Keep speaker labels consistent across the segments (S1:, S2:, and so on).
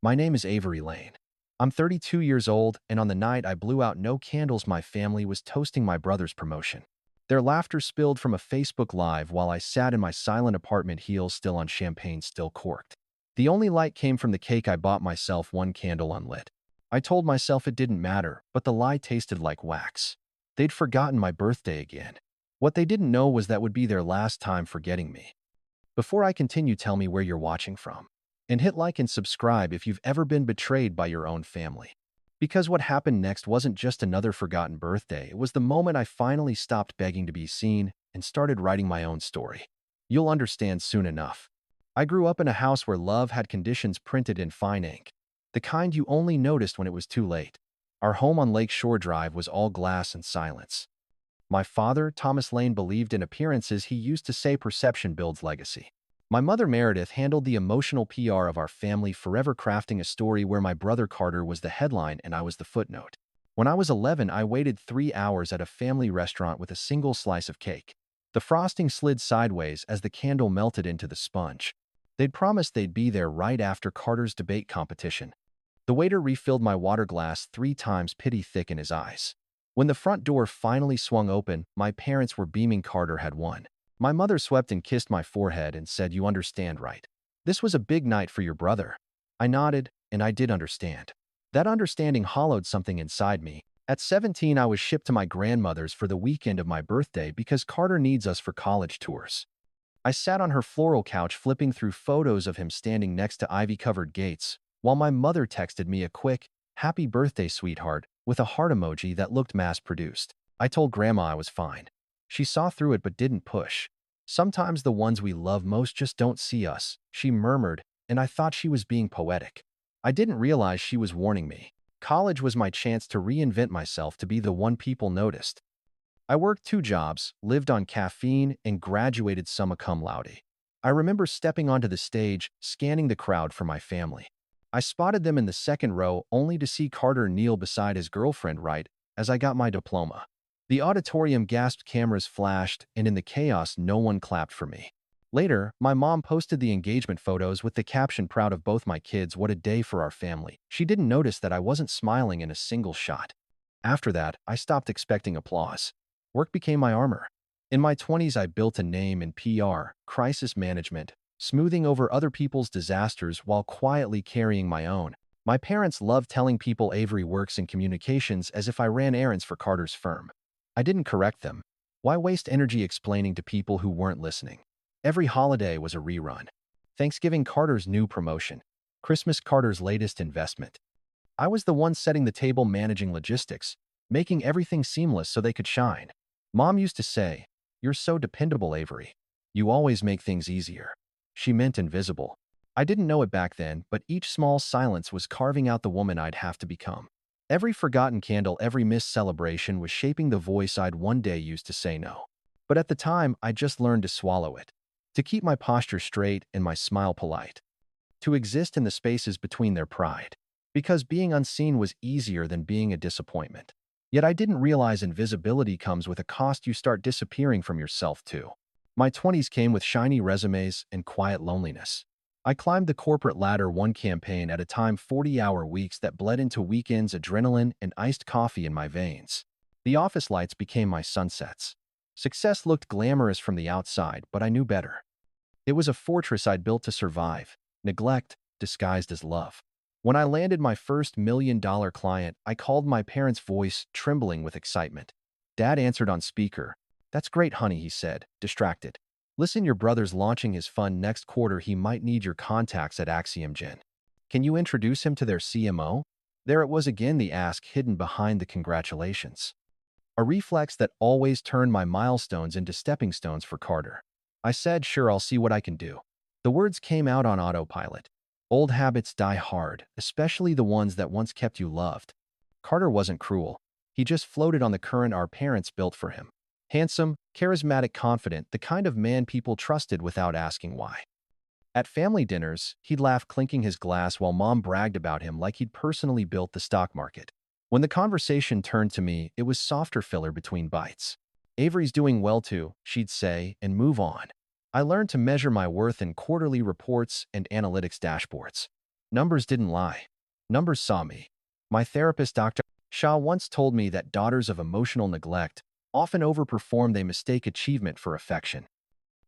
S1: My name is Avery Lane. I'm 32 years old, and on the night I blew out no candles, my family was toasting my brother's promotion. Their laughter spilled from a Facebook Live while I sat in my silent apartment, heels still on, champagne still corked. The only light came from the cake I bought myself, one candle unlit. I told myself it didn't matter, but the lie tasted like wax. They'd forgotten my birthday again. What they didn't know was that would be their last time forgetting me. Before I continue, tell me where you're watching from. And hit like and subscribe if you've ever been betrayed by your own family. Because what happened next wasn't just another forgotten birthday, it was the moment I finally stopped begging to be seen and started writing my own story. You'll understand soon enough. I grew up in a house where love had conditions printed in fine ink, the kind you only noticed when it was too late. Our home on Lake Shore Drive was all glass and silence. My father, Thomas Lane, believed in appearances. He used to say perception builds legacy. My mother, Meredith, handled the emotional PR of our family, forever crafting a story where my brother Carter was the headline and I was the footnote. When I was 11, I waited 3 hours at a family restaurant with a single slice of cake. The frosting slid sideways as the candle melted into the sponge. They'd promised they'd be there right after Carter's debate competition. The waiter refilled my water glass 3 times, pity thick in his eyes. When the front door finally swung open, my parents were beaming. Carter had won. My mother swept and kissed my forehead and said, "You understand, right? This was a big night for your brother." I nodded, and I did understand. That understanding hollowed something inside me. At 17, I was shipped to my grandmother's for the weekend of my birthday because Carter needs us for college tours. I sat on her floral couch flipping through photos of him standing next to ivy-covered gates, while my mother texted me a quick, "Happy birthday, sweetheart," with a heart emoji that looked mass-produced. I told Grandma I was fine. She saw through it but didn't push. "Sometimes the ones we love most just don't see us," she murmured, and I thought she was being poetic. I didn't realize she was warning me. College was my chance to reinvent myself, to be the one people noticed. I worked 2 jobs, lived on caffeine, and graduated summa cum laude. I remember stepping onto the stage, scanning the crowd for my family. I spotted them in the second row, only to see Carter kneel beside his girlfriend right as I got my diploma. The auditorium gasped, cameras flashed, and in the chaos, no one clapped for me. Later, my mom posted the engagement photos with the caption, "Proud of both my kids, what a day for our family." She didn't notice that I wasn't smiling in a single shot. After that, I stopped expecting applause. Work became my armor. In my 20s, I built a name in PR, crisis management, smoothing over other people's disasters while quietly carrying my own. My parents loved telling people Avery works in communications, as if I ran errands for Carter's firm. I didn't correct them. Why waste energy explaining to people who weren't listening? Every holiday was a rerun. Thanksgiving, Carter's new promotion. Christmas, Carter's latest investment. I was the one setting the table, managing logistics, making everything seamless so they could shine. Mom used to say, "You're so dependable, Avery. You always make things easier." She meant invisible. I didn't know it back then, but each small silence was carving out the woman I'd have to become. Every forgotten candle, every missed celebration was shaping the voice I'd one day use to say no. But at the time, I just learned to swallow it, to keep my posture straight and my smile polite, to exist in the spaces between their pride, because being unseen was easier than being a disappointment. Yet I didn't realize invisibility comes with a cost. You start disappearing from yourself too. My 20s came with shiny resumes and quiet loneliness. I climbed the corporate ladder, one campaign at a time, 40-hour weeks that bled into weekends, adrenaline and iced coffee in my veins. The office lights became my sunsets. Success looked glamorous from the outside, but I knew better. It was a fortress I'd built to survive, neglect disguised as love. When I landed my first $1 million client, I called, my parents' voice trembling with excitement. Dad answered on speaker. "That's great, honey," he said, distracted. "Listen, your brother's launching his fund next quarter. He might need your contacts at Axiom Gen. Can you introduce him to their CMO?" There it was again, the ask hidden behind the congratulations. A reflex that always turned my milestones into stepping stones for Carter. I said, "Sure, I'll see what I can do." The words came out on autopilot. Old habits die hard, especially the ones that once kept you loved. Carter wasn't cruel. He just floated on the current our parents built for him. Handsome, charismatic, confident, the kind of man people trusted without asking why. At family dinners, he'd laugh, clinking his glass, while Mom bragged about him like he'd personally built the stock market. When the conversation turned to me, it was softer filler between bites. "Avery's doing well too," she'd say, and move on. I learned to measure my worth in quarterly reports and analytics dashboards. Numbers didn't lie. Numbers saw me. My therapist, Dr. Shah, once told me that daughters of emotional neglect often overperform. They mistake achievement for affection.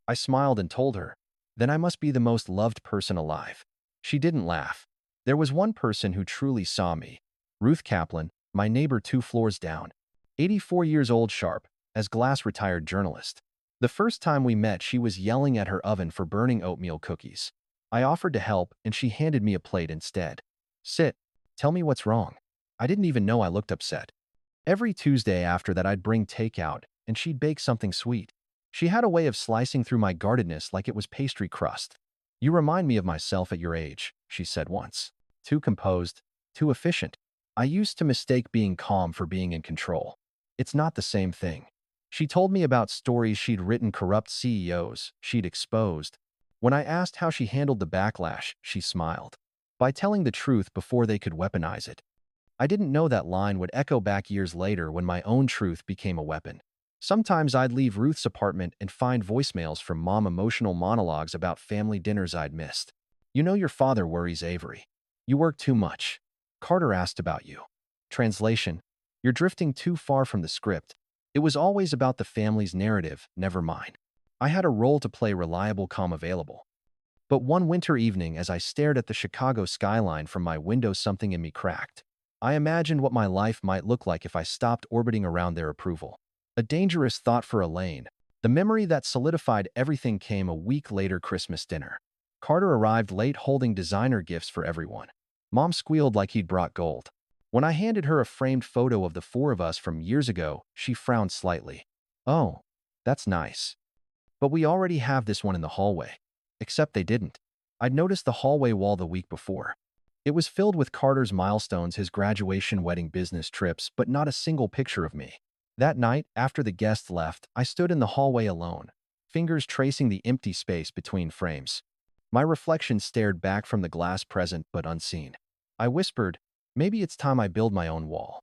S1: I smiled and told her, then I must be the most loved person alive. She didn't laugh. There was one person who truly saw me. Ruth Kaplan, my neighbor 2 floors down. 84 years old, sharp, as glass, retired journalist. The first time we met, she was yelling at her oven for burning oatmeal cookies. I offered to help, and she handed me a plate instead. Sit. Tell me what's wrong. I didn't even know I looked upset. Every Tuesday after that, I'd bring takeout, and she'd bake something sweet. She had a way of slicing through my guardedness like it was pastry crust. You remind me of myself at your age, she said once. Too composed, too efficient. I used to mistake being calm for being in control. It's not the same thing. She told me about stories she'd written, corrupt CEOs she'd exposed. When I asked how she handled the backlash, she smiled. By telling the truth before they could weaponize it. I didn't know that line would echo back years later when my own truth became a weapon. Sometimes I'd leave Ruth's apartment and find voicemails from Mom, emotional monologues about family dinners I'd missed. You know your father worries, Avery. You work too much. Carter asked about you. Translation: you're drifting too far from the script. It was always about the family's narrative, never mine. I had a role to play, reliable, calm, available. But one winter evening, as I stared at the Chicago skyline from my window, something in me cracked. I imagined what my life might look like if I stopped orbiting around their approval. A dangerous thought for Elaine. The memory that solidified everything came a week later, Christmas dinner. Carter arrived late, holding designer gifts for everyone. Mom squealed like he'd brought gold. When I handed her a framed photo of the four of us from years ago, she frowned slightly. Oh, that's nice. But we already have this one in the hallway. Except they didn't. I'd noticed the hallway wall the week before. It was filled with Carter's milestones, his graduation, wedding, business trips, but not a single picture of me. That night, after the guests left, I stood in the hallway alone, fingers tracing the empty space between frames. My reflection stared back from the glass, present but unseen. I whispered, maybe it's time I build my own wall.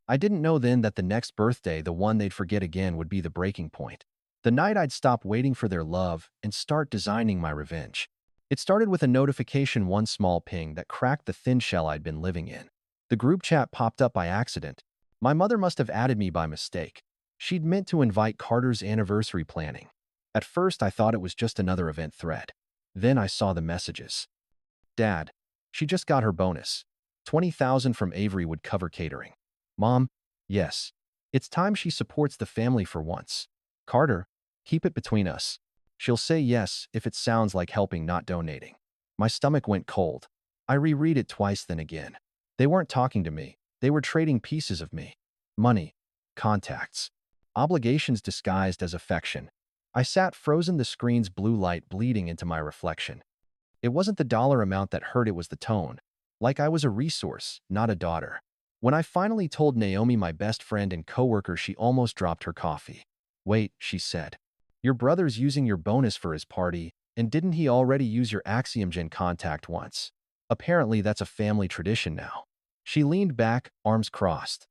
S1: I didn't know then that the next birthday, the one they'd forget again, would be the breaking point. The night I'd stop waiting for their love and start designing my revenge. It started with a notification, one small ping that cracked the thin shell I'd been living in. The group chat popped up by accident. My mother must have added me by mistake. She'd meant to invite Carter's anniversary planning. At first, I thought it was just another event thread. Then I saw the messages. Dad, she just got her bonus. $20,000 from Avery would cover catering. Mom, yes. It's time she supports the family for once. Carter, keep it between us. She'll say yes if it sounds like helping, not donating. My stomach went cold. I reread it twice, then again. They weren't talking to me. They were trading pieces of me. Money, contacts, obligations disguised as affection. I sat frozen, the screen's blue light bleeding into my reflection. It wasn't the dollar amount that hurt, it was the tone. Like I was a resource, not a daughter. When I finally told Naomi, my best friend and coworker, she almost dropped her coffee. Wait, she said. Your brother's using your bonus for his party, and didn't he already use your Axiom Gen contact once? Apparently that's a family tradition now. She leaned back, arms crossed.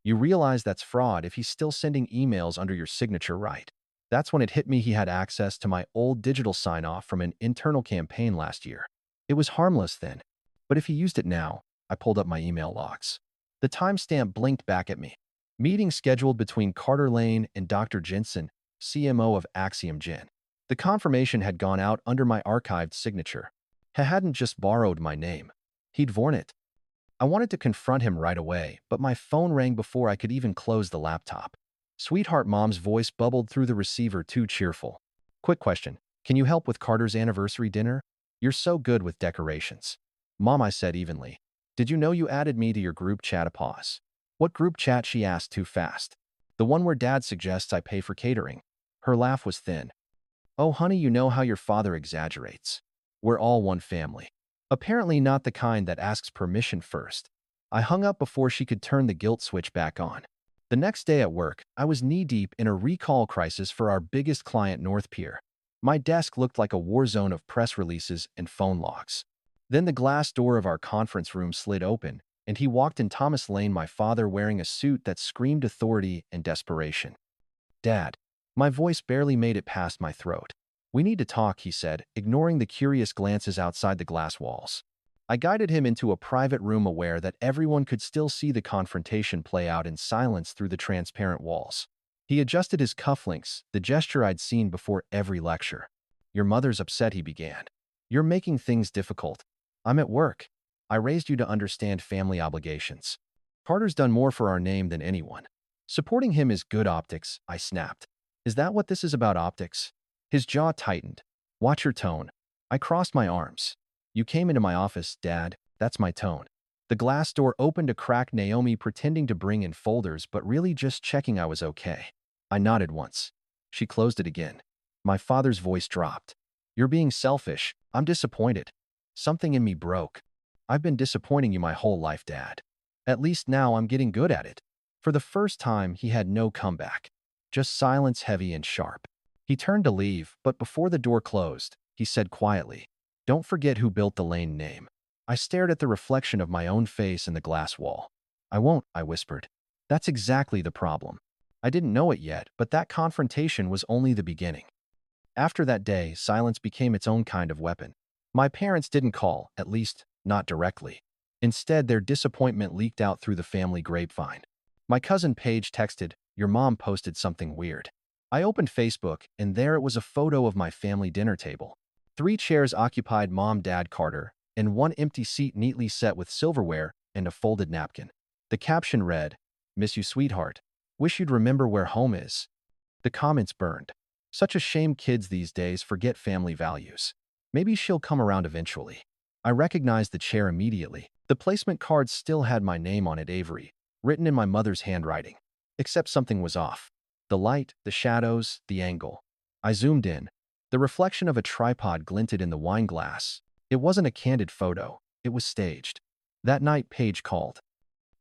S1: You realize that's fraud if he's still sending emails under your signature, right? That's when it hit me. He had access to my old digital sign-off from an internal campaign last year. It was harmless then, but if he used it now, I pulled up my email logs. The timestamp blinked back at me. Meeting scheduled between Carter Lane and Dr. Jensen, CMO of Axiom Gen. The confirmation had gone out under my archived signature. He hadn't just borrowed my name. He'd worn it. I wanted to confront him right away, but my phone rang before I could even close the laptop. Sweetheart, Mom's voice bubbled through the receiver, too cheerful. Quick question. Can you help with Carter's anniversary dinner? You're so good with decorations. Mom, I said evenly. Did you know you added me to your group chat? A pause. What group chat? She asked too fast. The one where Dad suggests I pay for catering. Her laugh was thin. Oh, honey, you know how your father exaggerates. We're all one family. Apparently not the kind that asks permission first. I hung up before she could turn the guilt switch back on. The next day at work, I was knee-deep in a recall crisis for our biggest client, North Pier. My desk looked like a war zone of press releases and phone logs. Then the glass door of our conference room slid open, and he walked in, Thomas Lane, my father, wearing a suit that screamed authority and desperation. Dad. My voice barely made it past my throat. We need to talk, he said, ignoring the curious glances outside the glass walls. I guided him into a private room aware that everyone could still see the confrontation play out in silence through the transparent walls. He adjusted his cufflinks, the gesture I'd seen before every lecture. "Your mother's upset," he began. "You're making things difficult. I'm at work. I raised you to understand family obligations. Carter's done more for our name than anyone. Supporting him is good optics," I snapped. "Is that what this is about, optics?" His jaw tightened. "Watch your tone." I crossed my arms. "You came into my office, Dad. That's my tone." The glass door opened a crack, Naomi pretending to bring in folders but really just checking I was okay. I nodded once. She closed it again. My father's voice dropped. "You're being selfish. I'm disappointed. Something in me broke. I've been disappointing you my whole life, Dad. At least now I'm getting good at it." For the first time, he had no comeback. Just silence, heavy and sharp. He turned to leave, but before the door closed, he said quietly, "Don't forget who built the Lane name." I stared at the reflection of my own face in the glass wall. "I won't," I whispered. That's exactly the problem. I didn't know it yet, but that confrontation was only the beginning. After that day, silence became its own kind of weapon. My parents didn't call, at least, not directly. Instead, their disappointment leaked out through the family grapevine. My cousin Paige texted, "Your mom posted something weird." I opened Facebook, and there it was, a photo of my family dinner table. 3 chairs occupied Mom, Dad, Carter, and one empty seat neatly set with silverware and a folded napkin. The caption read, "Miss you, sweetheart. Wish you'd remember where home is." The comments burned. "Such a shame kids these days forget family values. Maybe she'll come around eventually." I recognized the chair immediately. The placement card still had my name on it, Avery, written in my mother's handwriting. Except something was off. The light, the shadows, the angle. I zoomed in. The reflection of a tripod glinted in the wine glass. It wasn't a candid photo. It was staged. That night, Paige called.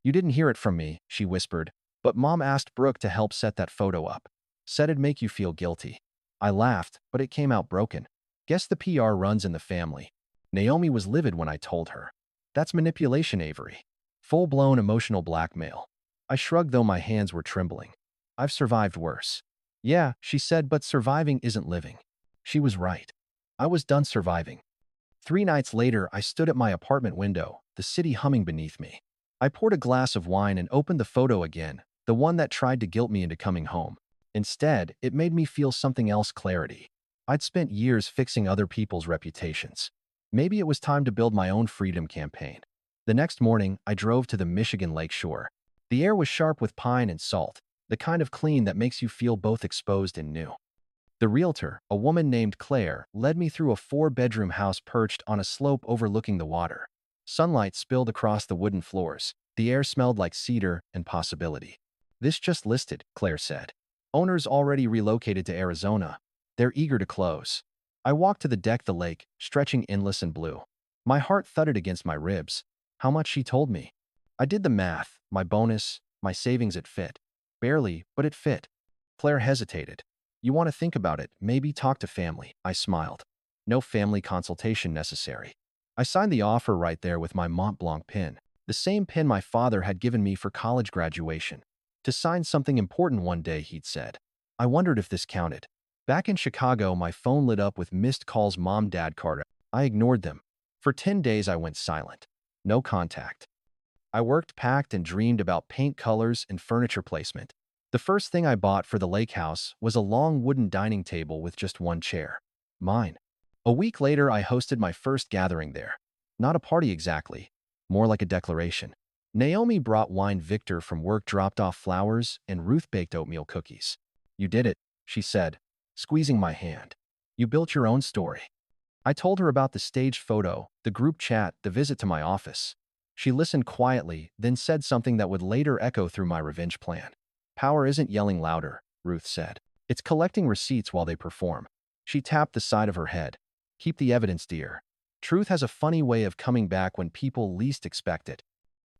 S1: "You didn't hear it from me," she whispered, "but Mom asked Brooke to help set that photo up. Said it'd make you feel guilty." I laughed, but it came out broken. "Guess the PR runs in the family." Naomi was livid when I told her. "That's manipulation, Avery. Full-blown emotional blackmail." I shrugged, though my hands were trembling. "I've survived worse." "Yeah," she said, "but surviving isn't living." She was right. I was done surviving. 3 nights later, I stood at my apartment window, the city humming beneath me. I poured a glass of wine and opened the photo again, the one that tried to guilt me into coming home. Instead, it made me feel something else: clarity. I'd spent years fixing other people's reputations. Maybe it was time to build my own freedom campaign. The next morning, I drove to the Michigan lake shore. The air was sharp with pine and salt, the kind of clean that makes you feel both exposed and new. The realtor, a woman named Claire, led me through a 4-bedroom house perched on a slope overlooking the water. Sunlight spilled across the wooden floors. The air smelled like cedar and possibility. "This just listed," Claire said. "Owners already relocated to Arizona. They're eager to close." I walked to the deck, the lake, stretching endless and blue. My heart thudded against my ribs. How much, she told me. I did the math, my bonus, my savings, it fit. Barely, but it fit. Claire hesitated. "You want to think about it, maybe talk to family," I smiled. "No family consultation necessary." I signed the offer right there with my Mont Blanc pin, the same pin my father had given me for college graduation. "To sign something important one day," he'd said. I wondered if this counted. Back in Chicago, my phone lit up with missed calls: Mom, Dad, Carter. I ignored them. For 10 days, I went silent. No contact. I worked, packed, and dreamed about paint colors and furniture placement. The first thing I bought for the lake house was a long wooden dining table with just one chair. Mine. A week later, I hosted my first gathering there. Not a party exactly, more like a declaration. Naomi brought wine, Victor from work dropped off flowers, and Ruth baked oatmeal cookies. "You did it," she said, squeezing my hand. "You built your own story." I told her about the staged photo, the group chat, the visit to my office. She listened quietly, then said something that would later echo through my revenge plan. "Power isn't yelling louder," Ruth said. "It's collecting receipts while they perform." She tapped the side of her head. "Keep the evidence, dear. Truth has a funny way of coming back when people least expect it."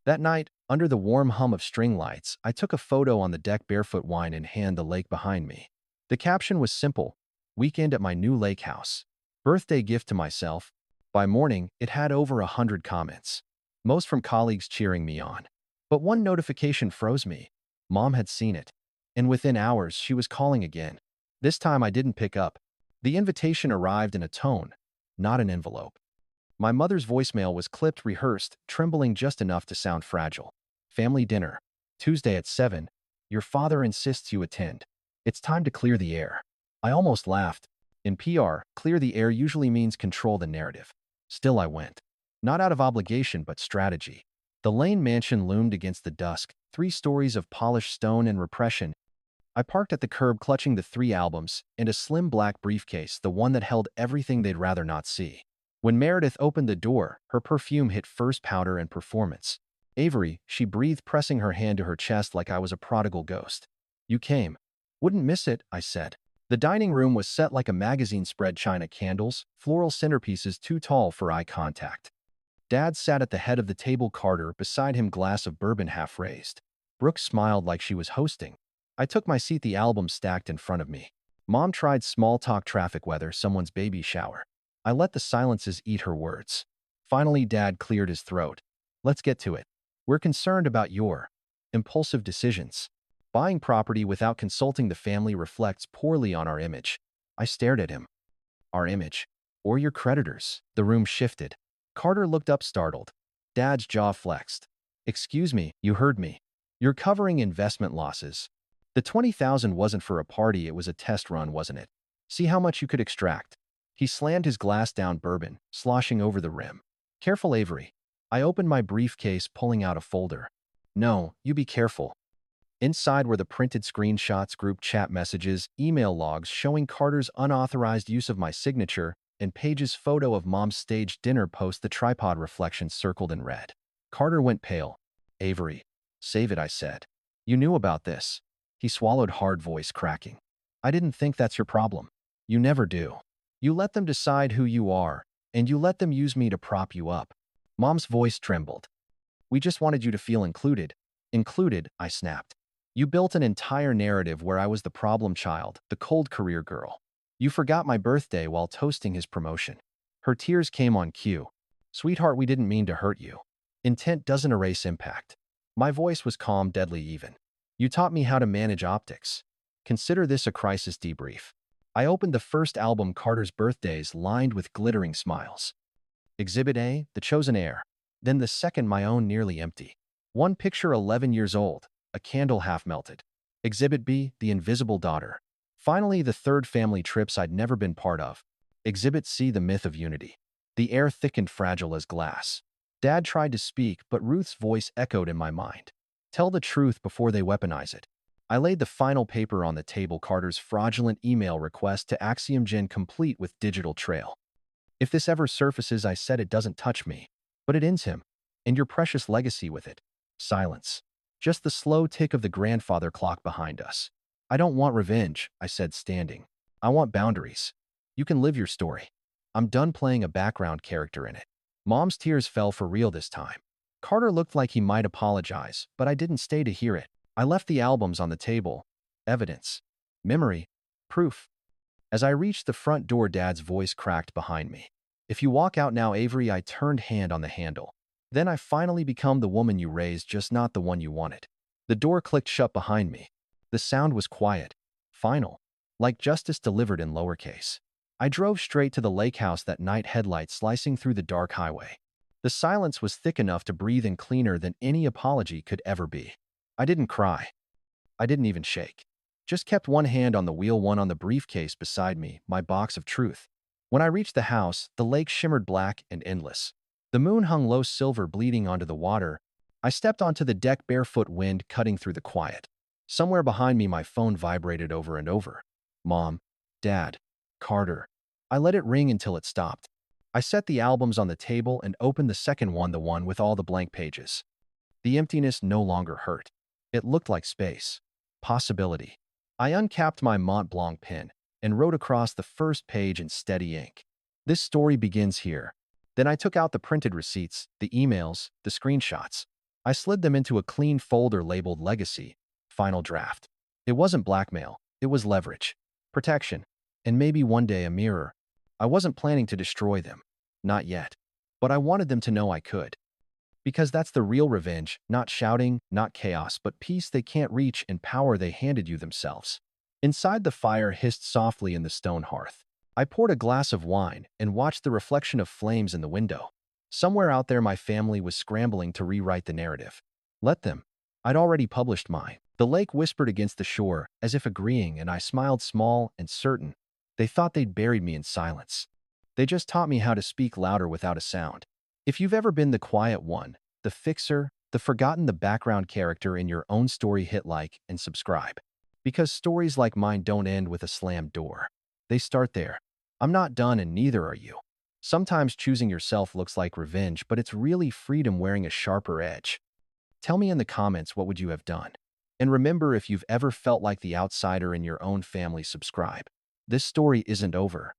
S1: That night, under the warm hum of string lights, I took a photo on the deck, barefoot, wine in hand, the lake behind me. The caption was simple: "Weekend at my new lake house. Birthday gift to myself." By morning, it had over 100 comments, most from colleagues cheering me on. But one notification froze me. Mom had seen it. And within hours, she was calling again. This time I didn't pick up. The invitation arrived in a tone, not an envelope. My mother's voicemail was clipped, rehearsed, trembling just enough to sound fragile. Family dinner. Tuesday at 7. Your father insists you attend. It's time to clear the air. I almost laughed. In PR, clear the air usually means control the narrative. Still I went. Not out of obligation, but strategy. The Lane mansion loomed against the dusk, 3 stories of polished stone and repression. I parked at the curb clutching the 3 albums and a slim black briefcase, the one that held everything they'd rather not see. When Meredith opened the door, her perfume hit first powder and performance. Avery, she breathed, pressing her hand to her chest like I was a prodigal ghost. You came. Wouldn't miss it, I said. The dining room was set like a magazine spread, china candles, floral centerpieces too tall for eye contact. Dad sat at the head of the table, Carter beside him, glass of bourbon half raised. Brooke smiled like she was hosting. I took my seat, the album stacked in front of me. Mom tried small talk, traffic, weather, someone's baby shower. I let the silences eat her words. Finally, Dad cleared his throat. Let's get to it. We're concerned about your impulsive decisions. Buying property without consulting the family reflects poorly on our image. I stared at him. Our image? Or your creditors? The room shifted. Carter looked up, startled. Dad's jaw flexed. Excuse me, you heard me. You're covering investment losses. The $20,000 wasn't for a party, it was a test run, wasn't it? See how much you could extract. He slammed his glass down, bourbon sloshing over the rim. Careful, Avery. I opened my briefcase, pulling out a folder. No, you be careful. Inside were the printed screenshots, group chat messages, email logs showing Carter's unauthorized use of my signature, and Paige's photo of Mom's staged dinner post, the tripod reflection circled in red. Carter went pale. Avery, save it, I said. You knew about this. He swallowed hard, voice cracking. I didn't think that's your problem. You never do. You let them decide who you are, and you let them use me to prop you up. Mom's voice trembled. We just wanted you to feel included. Included, I snapped. You built an entire narrative where I was the problem child, the cold career girl. You forgot my birthday while toasting his promotion. Her tears came on cue. Sweetheart, we didn't mean to hurt you. Intent doesn't erase impact. My voice was calm, deadly even. You taught me how to manage optics. Consider this a crisis debrief. I opened the first album, Carter's Birthdays, lined with glittering smiles. Exhibit A, The Chosen Heir. Then the second, my own, nearly empty. One picture, 11 years old, a candle half melted. Exhibit B, The Invisible Daughter. Finally, the third, family trips I'd never been part of. Exhibit C, The Myth of Unity. The air thickened, fragile as glass. Dad tried to speak, but Ruth's voice echoed in my mind. Tell the truth before they weaponize it. I laid the final paper on the table, Carter's fraudulent email request to Axiom Gen, complete with digital trail. If this ever surfaces, I said, it doesn't touch me, but it ends him, and your precious legacy with it. Silence. Just the slow tick of the grandfather clock behind us. I don't want revenge, I said, standing. I want boundaries. You can live your story. I'm done playing a background character in it. Mom's tears fell for real this time. Carter looked like he might apologize, but I didn't stay to hear it. I left the albums on the table. Evidence. Memory. Proof. As I reached the front door, Dad's voice cracked behind me. If you walk out now, Avery, I turned hand on the handle. Then I finally become the woman you raised, just not the one you wanted. The door clicked shut behind me. The sound was quiet. Final. Like justice delivered in lowercase. I drove straight to the lake house that night, headlights slicing through the dark highway. The silence was thick enough to breathe in, cleaner than any apology could ever be. I didn't cry. I didn't even shake. Just kept one hand on the wheel, one on the briefcase beside me, my box of truth. When I reached the house, the lake shimmered black and endless. The moon hung low, silver, bleeding onto the water. I stepped onto the deck, barefoot, wind cutting through the quiet. Somewhere behind me, my phone vibrated over and over. Mom, Dad, Carter. I let it ring until it stopped. I set the albums on the table and opened the second one, the one with all the blank pages. The emptiness no longer hurt. It looked like space. Possibility. I uncapped my Mont Blanc pen and wrote across the first page in steady ink. This story begins here. Then I took out the printed receipts, the emails, the screenshots. I slid them into a clean folder labeled Legacy, Final Draft. It wasn't blackmail. It was leverage, protection, and maybe one day a mirror. I wasn't planning to destroy them. Not yet. But I wanted them to know I could. Because that's the real revenge, not shouting, not chaos, but peace they can't reach and power they handed you themselves. Inside, the fire hissed softly in the stone hearth. I poured a glass of wine and watched the reflection of flames in the window. Somewhere out there, my family was scrambling to rewrite the narrative. Let them. I'd already published mine. The lake whispered against the shore, as if agreeing, and I smiled small and certain. They thought they'd buried me in silence. They just taught me how to speak louder without a sound. If you've ever been the quiet one, the fixer, the forgotten, the background character in your own story, hit like and subscribe. Because stories like mine don't end with a slammed door. They start there. I'm not done, and neither are you. Sometimes choosing yourself looks like revenge, but it's really freedom wearing a sharper edge. Tell me in the comments, what would you have done? And remember, if you've ever felt like the outsider in your own family, subscribe. This story isn't over.